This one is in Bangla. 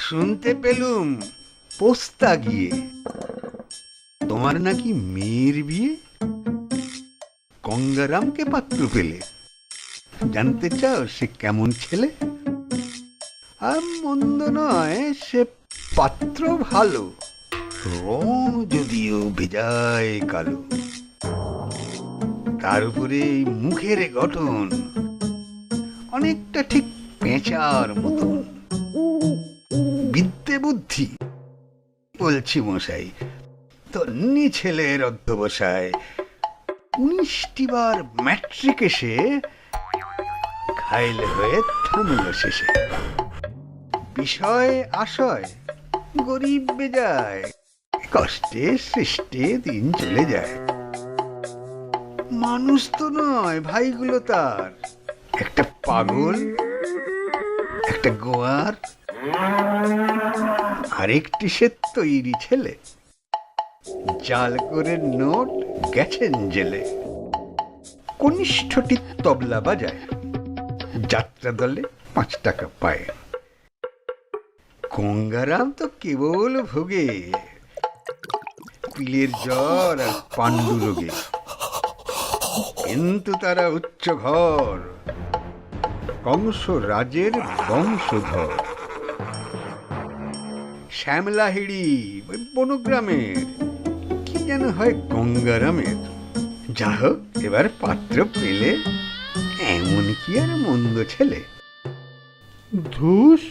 শুনতে পেলুম পোস্তা গিয়ে তোমার নাকি মেয়ের বিয়ে। গঙ্গারামকে পাত্র পেলে, জানতে চাও সে কেমন ছেলে? আর মন্দ নয়, সে পাত্র ভালো, রং যদিও বেজায় কালো। তার উপরে মুখের গঠন অনেকটা ঠিক পেঁচার মতন। বিদ্যে বুদ্ধি বলছি মশাই, তন্নি ছেলের অধ্যবসায়। 19টি বার ম্যাট্রিক এসে ঘাইল হয়ে থামল শেষে। বিষয় আশয় গরিব বেজায়, কষ্টে সৃষ্টে দিন চলে যায়। মানুষ তো নয় ভাইগুলো তার, একটা পাগল, একটা গোয়ার, আরেকটি সে তৈরি ছেলে। জাল করে নোট গেছেন জেলে। কনিষ্ঠটি তবলা বাজায়, যাত্রা দলে 5 টাকা পায়। গঙ্গারাম তো কেবল ভোগে পিলের জ্বর আর পাণ্ডু রোগে। কিন্তু তারা উচ্চ ঘর, কংস রাজের বংশধর। শ্যামলাহিড়ি ওই বনগ্রামের, কি যেন হয় গঙ্গারামের। যা হোক, এবার পাত্র পেলে, এমন কি আর মন্দ ছেলে। ধুস,